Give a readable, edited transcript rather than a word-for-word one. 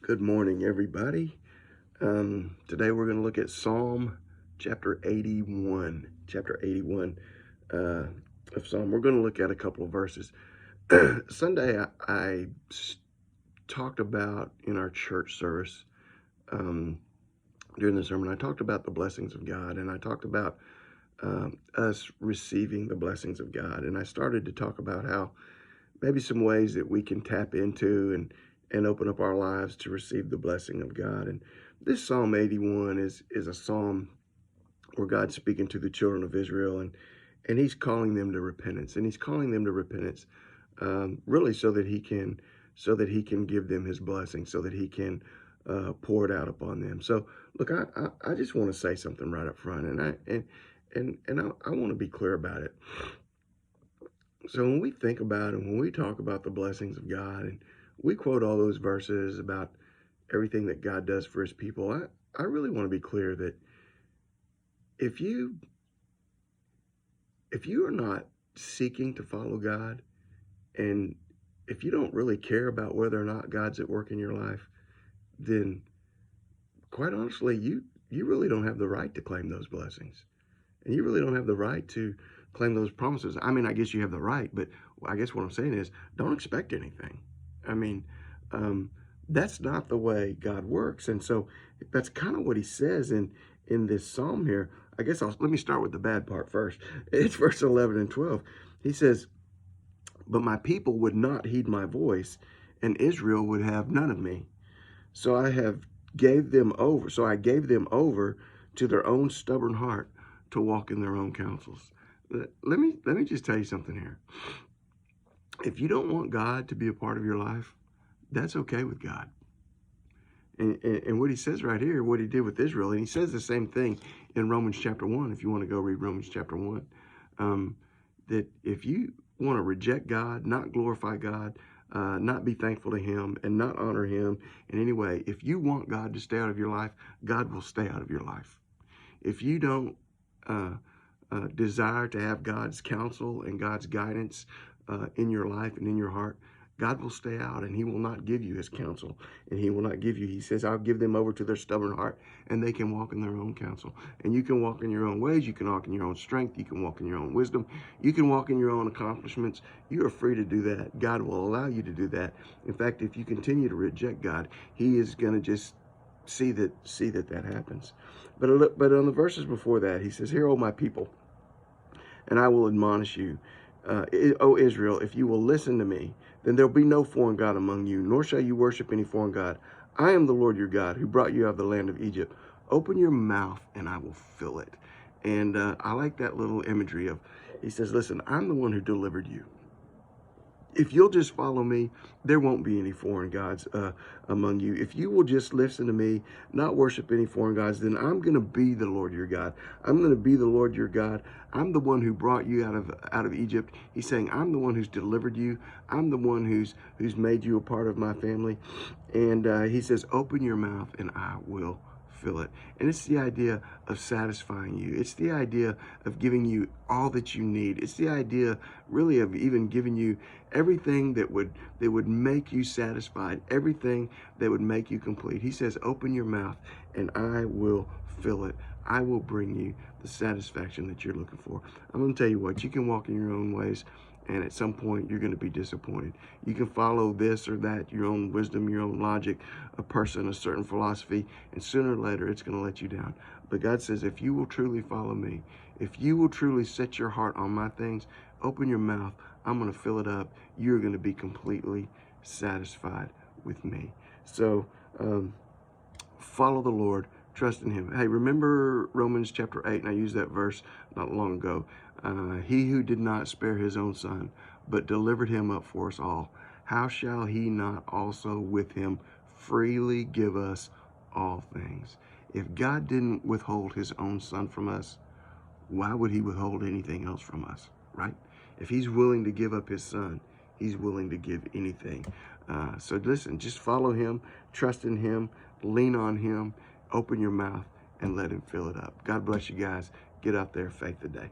Good morning, everybody. Today we're going to look at Psalm chapter 81. Chapter 81 uh, of Psalm. We're going to look at a couple of verses. Sunday, I talked about in our church service during the sermon, I talked about the blessings of God, and I talked about us receiving the blessings of God. And I started to talk about how maybe some ways that we can tap into and open up our lives to receive the blessing of God. And this Psalm 81 is a psalm where God's speaking to the children of Israel, and he's calling them to repentance. And he's calling them to repentance really so that he can give them his blessing, so that he can pour it out upon them. So look, I just want to say something right up front, and I want to be clear about it. So when we think about and when we talk about the blessings of God, and we quote all those verses about everything that God does for his people, I really want to be clear that if you are not seeking to follow God, and if you don't really care about whether or not God's at work in your life, then quite honestly, you really don't have the right to claim those blessings. And you really don't have the right to claim those promises. I mean, I guess you have the right, but I guess what I'm saying is don't expect anything. I mean, that's not the way God works. And so that's kind of what he says in this psalm here. I guess let me start with the bad part first. It's verse 11 and 12. He says, "But my people would not heed my voice, and Israel would have none of me. So I gave them over to their own stubborn heart, to walk in their own counsels." Let me just tell you something here. If you don't want God to be a part of your life, that's okay with God. And what he says right here, what he did with Israel, and he says the same thing in Romans chapter 1, if you want to go read Romans chapter 1, that if you want to reject God, not glorify God, not be thankful to him, and not honor him in any way, if you want God to stay out of your life, God will stay out of your life. If you don't desire to have God's counsel and God's guidance in your life and in your heart, God will stay out, and he will not give you his counsel, and he will not give you. He says, "I'll give them over to their stubborn heart, and they can walk in their own counsel." And you can walk in your own ways. You can walk in your own strength. You can walk in your own wisdom. You can walk in your own accomplishments. You are free to do that. God will allow you to do that. In fact, if you continue to reject God, he is going to just see that happens. But on the verses before that, he says, "Hear, O my people, and I will admonish you. O Israel, if you will listen to me, then there will be no foreign God among you, nor shall you worship any foreign God. I am the Lord your God, who brought you out of the land of Egypt. Open your mouth, and I will fill it." And I like that little imagery of, he says, listen, I'm the one who delivered you. If you'll just follow me, there won't be any foreign gods among you. If you will just listen to me, not worship any foreign gods, then I'm going to be the Lord your God. I'm going to be the Lord your God. I'm the one who brought you out of Egypt. He's saying, I'm the one who's delivered you. I'm the one who's made you a part of my family. And he says, open your mouth and I will fill it. And it's the idea of satisfying you. It's the idea of giving you all that you need. It's the idea really of even giving you everything that would make you satisfied, everything that would make you complete. He says, open your mouth and I will fill it. I will bring you the satisfaction that you're looking for. I'm going to tell you what, you can walk in your own ways, and at some point you're going to be disappointed. You can follow this or that, your own wisdom, your own logic, a person, a certain philosophy, and sooner or later it's going to let you down. But God says, if you will truly follow me, if you will truly set your heart on my things, open your mouth, I'm going to fill it up. You're going to be completely satisfied with me. So follow the Lord, trust in him. Hey, remember Romans chapter 8, and I used that verse not long ago. He who did not spare his own son, but delivered him up for us all, how shall he not also with him freely give us all things? If God didn't withhold his own son from us, why would he withhold anything else from us, right? If he's willing to give up his son, he's willing to give anything. So listen, just follow him, trust in him, lean on him, open your mouth, and let him fill it up. God bless you guys. Get out there, faith today.